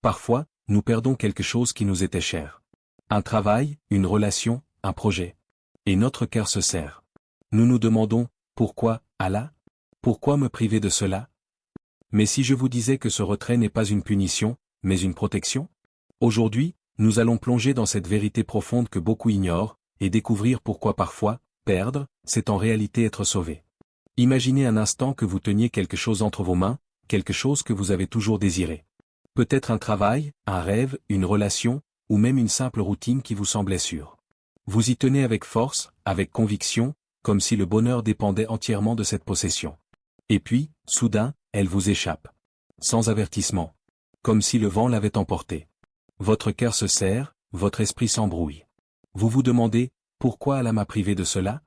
Parfois, nous perdons quelque chose qui nous était cher. Un travail, une relation, un projet. Et notre cœur se serre. Nous nous demandons, pourquoi, Allah? Pourquoi me priver de cela? Mais si je vous disais que ce retrait n'est pas une punition, mais une protection? Aujourd'hui, nous allons plonger dans cette vérité profonde que beaucoup ignorent, et découvrir pourquoi parfois, perdre, c'est en réalité être sauvé. Imaginez un instant que vous teniez quelque chose entre vos mains, quelque chose que vous avez toujours désiré. Peut-être un travail, un rêve, une relation, ou même une simple routine qui vous semblait sûre. Vous y tenez avec force, avec conviction, comme si le bonheur dépendait entièrement de cette possession. Et puis, soudain, elle vous échappe. Sans avertissement. Comme si le vent l'avait emporté. Votre cœur se serre, votre esprit s'embrouille. Vous vous demandez, pourquoi Allah m'a privé de cela?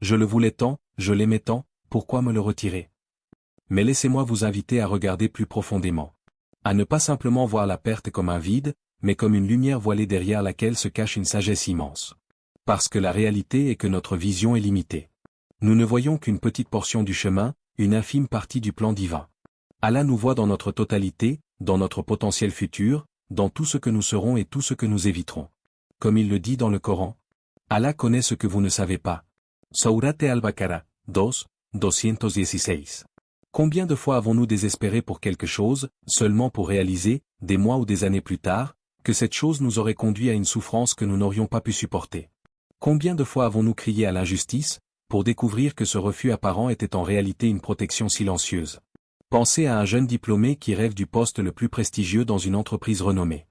Je le voulais tant, je l'aimais tant, pourquoi me le retirer? Mais laissez-moi vous inviter à regarder plus profondément. À ne pas simplement voir la perte comme un vide, mais comme une lumière voilée derrière laquelle se cache une sagesse immense. Parce que la réalité est que notre vision est limitée. Nous ne voyons qu'une petite portion du chemin, une infime partie du plan divin. Allah nous voit dans notre totalité, dans notre potentiel futur, dans tout ce que nous serons et tout ce que nous éviterons. Comme il le dit dans le Coran. Allah connaît ce que vous ne savez pas. Sourate al-Baqarah, 2:216. Combien de fois avons-nous désespéré pour quelque chose, seulement pour réaliser, des mois ou des années plus tard, que cette chose nous aurait conduit à une souffrance que nous n'aurions pas pu supporter? Combien de fois avons-nous crié à l'injustice, pour découvrir que ce refus apparent était en réalité une protection silencieuse? Pensez à un jeune diplômé qui rêve du poste le plus prestigieux dans une entreprise renommée.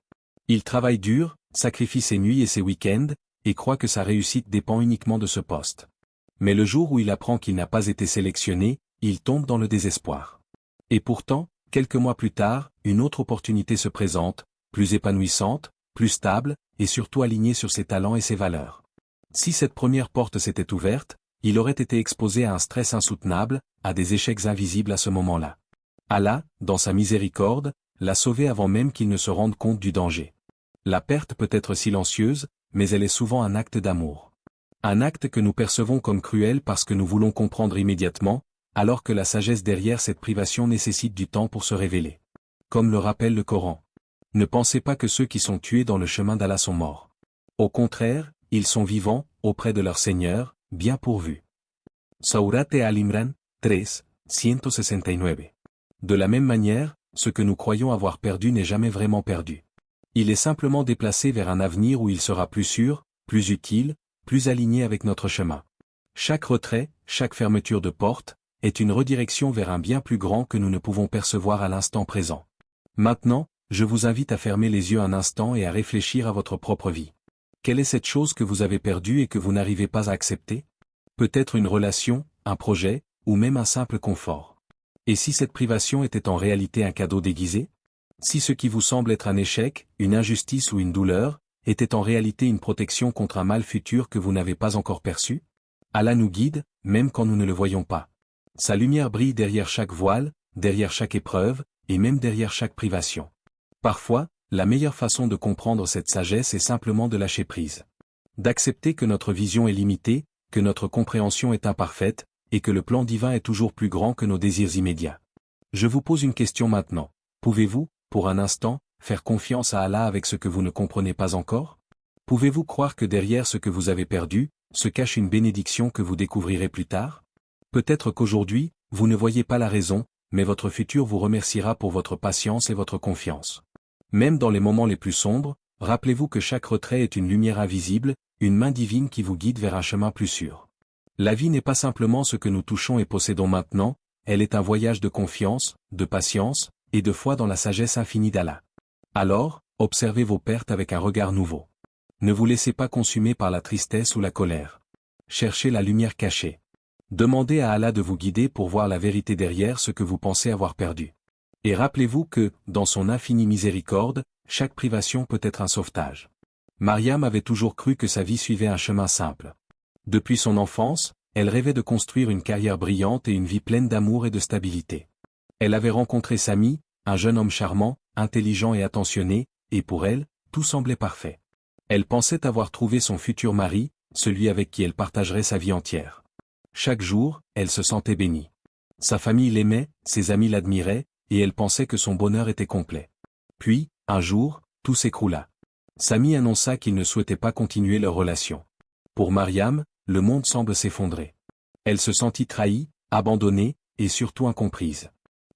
Il travaille dur, sacrifie ses nuits et ses week-ends, et croit que sa réussite dépend uniquement de ce poste. Mais le jour où il apprend qu'il n'a pas été sélectionné, il tombe dans le désespoir. Et pourtant, quelques mois plus tard, une autre opportunité se présente, plus épanouissante, plus stable, et surtout alignée sur ses talents et ses valeurs. Si cette première porte s'était ouverte, il aurait été exposé à un stress insoutenable, à des échecs invisibles à ce moment-là. Allah, dans sa miséricorde, l'a sauvé avant même qu'il ne se rende compte du danger. La perte peut être silencieuse, mais elle est souvent un acte d'amour. Un acte que nous percevons comme cruel parce que nous voulons comprendre immédiatement, alors que la sagesse derrière cette privation nécessite du temps pour se révéler. Comme le rappelle le Coran. Ne pensez pas que ceux qui sont tués dans le chemin d'Allah sont morts. Au contraire, ils sont vivants, auprès de leur Seigneur, bien pourvus. Sourate Al-Imran, 3:169. De la même manière, ce que nous croyons avoir perdu n'est jamais vraiment perdu. Il est simplement déplacé vers un avenir où il sera plus sûr, plus utile, plus aligné avec notre chemin. Chaque retrait, chaque fermeture de porte, est une redirection vers un bien plus grand que nous ne pouvons percevoir à l'instant présent. Maintenant, je vous invite à fermer les yeux un instant et à réfléchir à votre propre vie. Quelle est cette chose que vous avez perdue et que vous n'arrivez pas à accepter? Peut-être une relation, un projet, ou même un simple confort. Et si cette privation était en réalité un cadeau déguisé? Si ce qui vous semble être un échec, une injustice ou une douleur, était en réalité une protection contre un mal futur que vous n'avez pas encore perçu? Allah nous guide, même quand nous ne le voyons pas. Sa lumière brille derrière chaque voile, derrière chaque épreuve, et même derrière chaque privation. Parfois, la meilleure façon de comprendre cette sagesse est simplement de lâcher prise. D'accepter que notre vision est limitée, que notre compréhension est imparfaite, et que le plan divin est toujours plus grand que nos désirs immédiats. Je vous pose une question maintenant. Pouvez-vous, pour un instant, faire confiance à Allah avec ce que vous ne comprenez pas encore? Pouvez-vous croire que derrière ce que vous avez perdu, se cache une bénédiction que vous découvrirez plus tard? Peut-être qu'aujourd'hui, vous ne voyez pas la raison, mais votre futur vous remerciera pour votre patience et votre confiance. Même dans les moments les plus sombres, rappelez-vous que chaque retrait est une lumière invisible, une main divine qui vous guide vers un chemin plus sûr. La vie n'est pas simplement ce que nous touchons et possédons maintenant, elle est un voyage de confiance, de patience, et de foi dans la sagesse infinie d'Allah. Alors, observez vos pertes avec un regard nouveau. Ne vous laissez pas consumer par la tristesse ou la colère. Cherchez la lumière cachée. Demandez à Allah de vous guider pour voir la vérité derrière ce que vous pensez avoir perdu. Et rappelez-vous que, dans son infinie miséricorde, chaque privation peut être un sauvetage. Mariam avait toujours cru que sa vie suivait un chemin simple. Depuis son enfance, elle rêvait de construire une carrière brillante et une vie pleine d'amour et de stabilité. Elle avait rencontré Sami, un jeune homme charmant, intelligent et attentionné, et pour elle, tout semblait parfait. Elle pensait avoir trouvé son futur mari, celui avec qui elle partagerait sa vie entière. Chaque jour, elle se sentait bénie. Sa famille l'aimait, ses amis l'admiraient, et elle pensait que son bonheur était complet. Puis, Un jour, tout s'écroula. Sami annonça qu'il ne souhaitait pas continuer leur relation. Pour Mariam, le monde semble s'effondrer. Elle se sentit trahie, abandonnée, et surtout incomprise.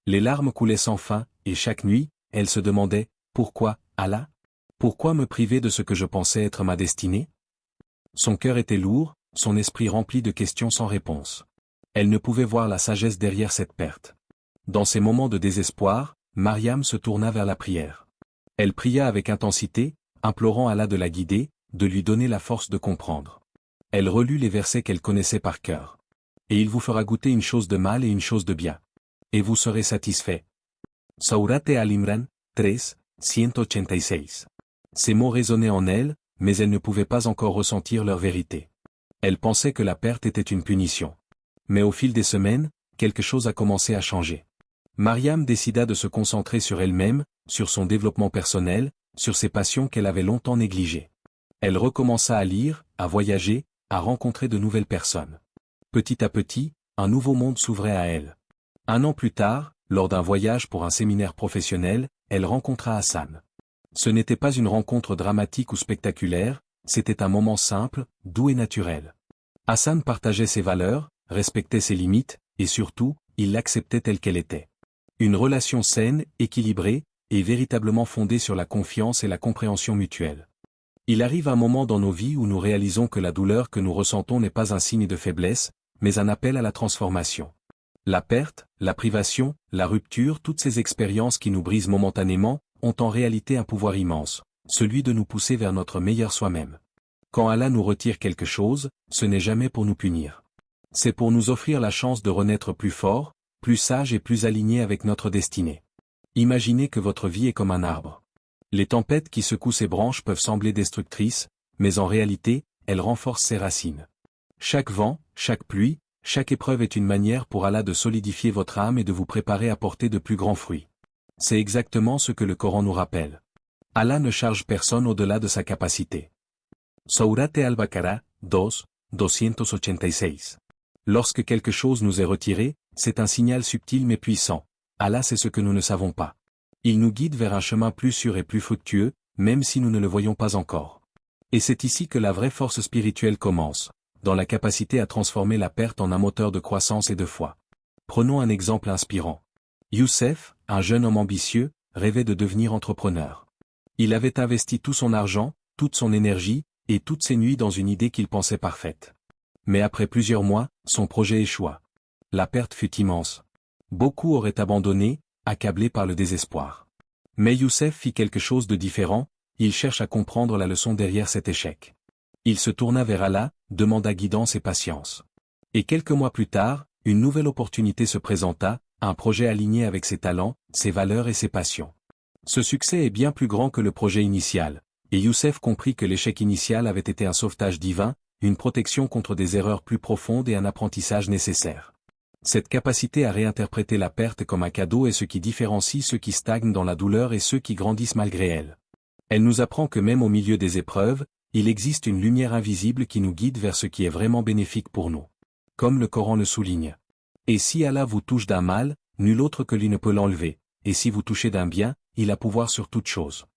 Les larmes coulaient sans fin, et chaque nuit, elle se demandait, pourquoi, Allah? Pourquoi me priver de ce que je pensais être ma destinée? Son cœur était lourd, son esprit rempli de questions sans réponse. Elle ne pouvait voir la sagesse derrière cette perte. Dans ces moments de désespoir, Mariam se tourna vers la prière. Elle pria avec intensité, implorant Allah de la guider, de lui donner la force de comprendre. Elle relut les versets qu'elle connaissait par cœur. Et il vous fera goûter une chose de mal et une chose de bien. Et vous serez satisfait. Sourate Al-Imran, 3, 186. Ces mots résonnaient en elle, mais elle ne pouvait pas encore ressentir leur vérité. Elle pensait que la perte était une punition. Mais au fil des semaines, quelque chose a commencé à changer. Mariam décida de se concentrer sur elle-même, sur son développement personnel, sur ses passions qu'elle avait longtemps négligées. Elle recommença à lire, à voyager, à rencontrer de nouvelles personnes. Petit à petit, un nouveau monde s'ouvrait à elle. 1 an plus tard, lors d'un voyage pour un séminaire professionnel, elle rencontra Hassan. Ce n'était pas une rencontre dramatique ou spectaculaire, c'était un moment simple, doux et naturel. Hassan partageait ses valeurs, respectait ses limites, et surtout, il l'acceptait telle qu'elle était. Une relation saine, équilibrée, et véritablement fondée sur la confiance et la compréhension mutuelle. Il arrive un moment dans nos vies où nous réalisons que la douleur que nous ressentons n'est pas un signe de faiblesse, mais un appel à la transformation. La perte, la privation, la rupture, toutes ces expériences qui nous brisent momentanément, ont en réalité un pouvoir immense, celui de nous pousser vers notre meilleur soi-même. Quand Allah nous retire quelque chose, ce n'est jamais pour nous punir. C'est pour nous offrir la chance de renaître plus fort, plus sage et plus aligné avec notre destinée. Imaginez que votre vie est comme un arbre. Les tempêtes qui secouent ses branches peuvent sembler destructrices, mais en réalité, elles renforcent ses racines. Chaque vent, chaque pluie, chaque épreuve est une manière pour Allah de solidifier votre âme et de vous préparer à porter de plus grands fruits. C'est exactement ce que le Coran nous rappelle. Allah ne charge personne au-delà de sa capacité. Sourate Al-Baqarah, 2, 286. Lorsque quelque chose nous est retiré, c'est un signal subtil mais puissant. Allah sait ce que nous ne savons pas. Il nous guide vers un chemin plus sûr et plus fructueux, même si nous ne le voyons pas encore. Et c'est ici que la vraie force spirituelle commence, dans la capacité à transformer la perte en un moteur de croissance et de foi. Prenons un exemple inspirant. Youssef, un jeune homme ambitieux, rêvait de devenir entrepreneur. Il avait investi tout son argent, toute son énergie, et toutes ses nuits dans une idée qu'il pensait parfaite. Mais après plusieurs mois, son projet échoua. La perte fut immense. Beaucoup auraient abandonné, accablés par le désespoir. Mais Youssef fit quelque chose de différent, il cherche à comprendre la leçon derrière cet échec. Il se tourna vers Allah, demanda guidance et patience. Et quelques mois plus tard, une nouvelle opportunité se présenta, un projet aligné avec ses talents, ses valeurs et ses passions. Ce succès est bien plus grand que le projet initial, et Youssef comprit que l'échec initial avait été un sauvetage divin, une protection contre des erreurs plus profondes et un apprentissage nécessaire. Cette capacité à réinterpréter la perte comme un cadeau est ce qui différencie ceux qui stagnent dans la douleur et ceux qui grandissent malgré elle. Elle nous apprend que même au milieu des épreuves, il existe une lumière invisible qui nous guide vers ce qui est vraiment bénéfique pour nous. Comme le Coran le souligne. Et si Allah vous touche d'un mal, nul autre que lui ne peut l'enlever, et si vous touchez d'un bien, il a pouvoir sur toute chose.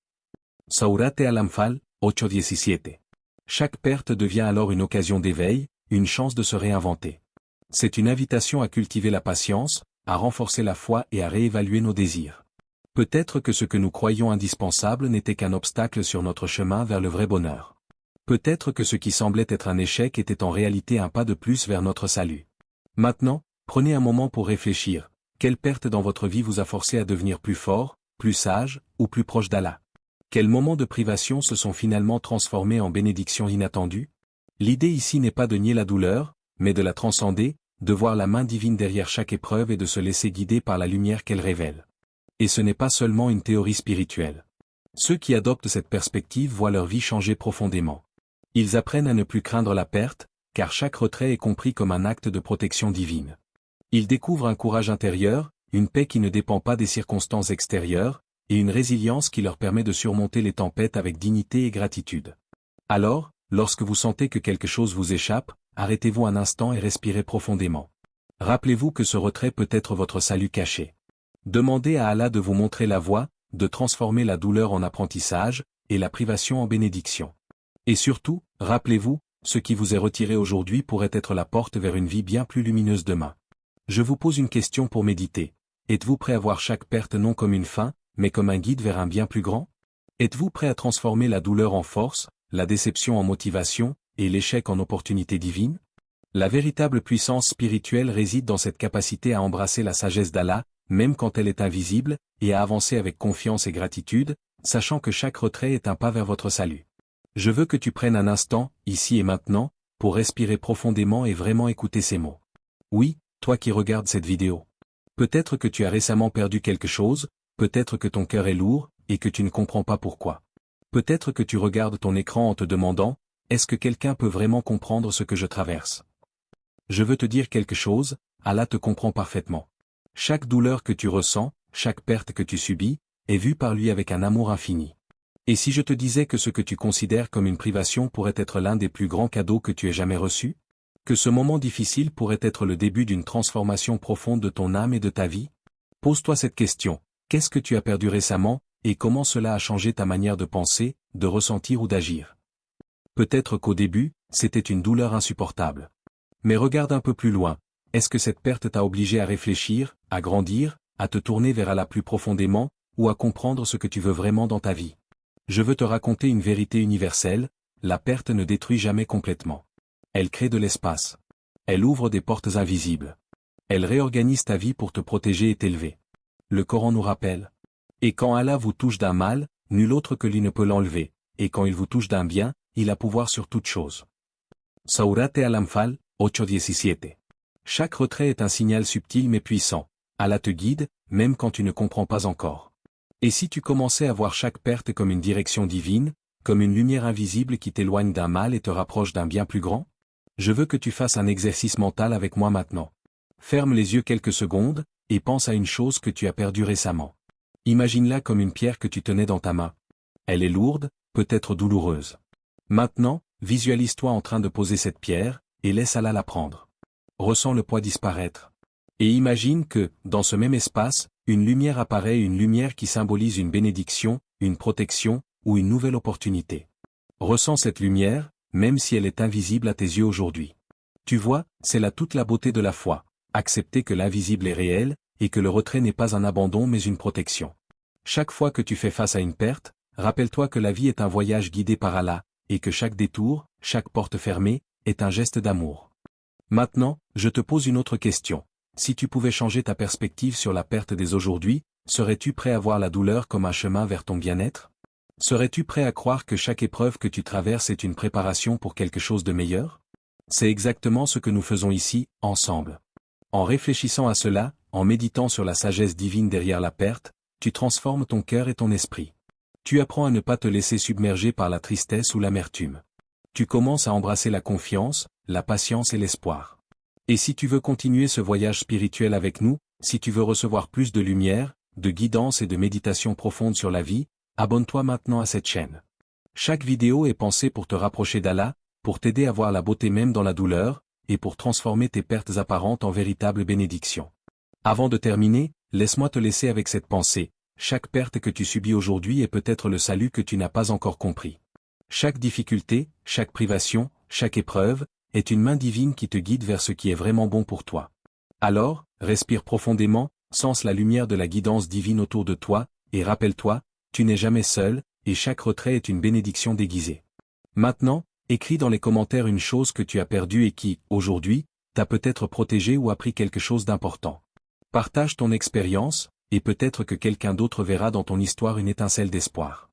Sourate Al-Anfal, 8-17. Chaque perte devient alors une occasion d'éveil, une chance de se réinventer. C'est une invitation à cultiver la patience, à renforcer la foi et à réévaluer nos désirs. Peut-être que ce que nous croyions indispensable n'était qu'un obstacle sur notre chemin vers le vrai bonheur. Peut-être que ce qui semblait être un échec était en réalité un pas de plus vers notre salut. Maintenant, prenez un moment pour réfléchir. Quelle perte dans votre vie vous a forcé à devenir plus fort, plus sage, ou plus proche d'Allah? Quels moments de privation se sont finalement transformés en bénédictions inattendues? L'idée ici n'est pas de nier la douleur, mais de la transcender, de voir la main divine derrière chaque épreuve et de se laisser guider par la lumière qu'elle révèle. Et ce n'est pas seulement une théorie spirituelle. Ceux qui adoptent cette perspective voient leur vie changer profondément. Ils apprennent à ne plus craindre la perte, car chaque retrait est compris comme un acte de protection divine. Ils découvrent un courage intérieur, une paix qui ne dépend pas des circonstances extérieures, et une résilience qui leur permet de surmonter les tempêtes avec dignité et gratitude. Alors, lorsque vous sentez que quelque chose vous échappe, arrêtez-vous un instant et respirez profondément. Rappelez-vous que ce retrait peut être votre salut caché. Demandez à Allah de vous montrer la voie, de transformer la douleur en apprentissage, et la privation en bénédiction. Et surtout, rappelez-vous, ce qui vous est retiré aujourd'hui pourrait être la porte vers une vie bien plus lumineuse demain. Je vous pose une question pour méditer. Êtes-vous prêt à voir chaque perte non comme une fin, mais comme un guide vers un bien plus grand? Êtes-vous prêt à transformer la douleur en force, la déception en motivation, et l'échec en opportunité divine? La véritable puissance spirituelle réside dans cette capacité à embrasser la sagesse d'Allah, même quand elle est invisible, et à avancer avec confiance et gratitude, sachant que chaque retrait est un pas vers votre salut. Je veux que tu prennes un instant, ici et maintenant, pour respirer profondément et vraiment écouter ces mots. Oui, toi qui regardes cette vidéo. Peut-être que tu as récemment perdu quelque chose, peut-être que ton cœur est lourd, et que tu ne comprends pas pourquoi. Peut-être que tu regardes ton écran en te demandant, est-ce que quelqu'un peut vraiment comprendre ce que je traverse? Je veux te dire quelque chose, Allah te comprend parfaitement. Chaque douleur que tu ressens, chaque perte que tu subis, est vue par lui avec un amour infini. Et si je te disais que ce que tu considères comme une privation pourrait être l'un des plus grands cadeaux que tu aies jamais reçus? Que ce moment difficile pourrait être le début d'une transformation profonde de ton âme et de ta vie? Pose-toi cette question, qu'est-ce que tu as perdu récemment, et comment cela a changé ta manière de penser, de ressentir ou d'agir? Peut-être qu'au début, c'était une douleur insupportable. Mais regarde un peu plus loin, est-ce que cette perte t'a obligé à réfléchir, à grandir, à te tourner vers Allah plus profondément, ou à comprendre ce que tu veux vraiment dans ta vie? Je veux te raconter une vérité universelle, la perte ne détruit jamais complètement. Elle crée de l'espace. Elle ouvre des portes invisibles. Elle réorganise ta vie pour te protéger et t'élever. Le Coran nous rappelle. Et quand Allah vous touche d'un mal, nul autre que lui ne peut l'enlever, et quand il vous touche d'un bien, il a pouvoir sur toute chose. Sourate Al-Anfal, 8:17. Chaque retrait est un signal subtil mais puissant. Allah te guide, même quand tu ne comprends pas encore. Et si tu commençais à voir chaque perte comme une direction divine, comme une lumière invisible qui t'éloigne d'un mal et te rapproche d'un bien plus grand? Je veux que tu fasses un exercice mental avec moi maintenant. Ferme les yeux quelques secondes, et pense à une chose que tu as perdue récemment. Imagine-la comme une pierre que tu tenais dans ta main. Elle est lourde, peut-être douloureuse. Maintenant, visualise-toi en train de poser cette pierre, et laisse Allah la prendre. Ressens le poids disparaître. Et imagine que, dans ce même espace, une lumière apparaît, une lumière qui symbolise une bénédiction, une protection, ou une nouvelle opportunité. Ressens cette lumière, même si elle est invisible à tes yeux aujourd'hui. Tu vois, c'est là toute la beauté de la foi, accepter que l'invisible est réel, et que le retrait n'est pas un abandon mais une protection. Chaque fois que tu fais face à une perte, rappelle-toi que la vie est un voyage guidé par Allah, et que chaque détour, chaque porte fermée, est un geste d'amour. Maintenant, je te pose une autre question. Si tu pouvais changer ta perspective sur la perte dès aujourd'hui, serais-tu prêt à voir la douleur comme un chemin vers ton bien-être? Serais-tu prêt à croire que chaque épreuve que tu traverses est une préparation pour quelque chose de meilleur? C'est exactement ce que nous faisons ici, ensemble. En réfléchissant à cela, en méditant sur la sagesse divine derrière la perte, tu transformes ton cœur et ton esprit. Tu apprends à ne pas te laisser submerger par la tristesse ou l'amertume. Tu commences à embrasser la confiance, la patience et l'espoir. Et si tu veux continuer ce voyage spirituel avec nous, si tu veux recevoir plus de lumière, de guidance et de méditation profonde sur la vie, abonne-toi maintenant à cette chaîne. Chaque vidéo est pensée pour te rapprocher d'Allah, pour t'aider à voir la beauté même dans la douleur, et pour transformer tes pertes apparentes en véritables bénédictions. Avant de terminer, laisse-moi te laisser avec cette pensée. Chaque perte que tu subis aujourd'hui est peut-être le salut que tu n'as pas encore compris. Chaque difficulté, chaque privation, chaque épreuve, est une main divine qui te guide vers ce qui est vraiment bon pour toi. Alors, respire profondément, sens la lumière de la guidance divine autour de toi, et rappelle-toi, tu n'es jamais seul, et chaque retrait est une bénédiction déguisée. Maintenant, écris dans les commentaires une chose que tu as perdue et qui, aujourd'hui, t'a peut-être protégé ou appris quelque chose d'important. Partage ton expérience, et peut-être que quelqu'un d'autre verra dans ton histoire une étincelle d'espoir.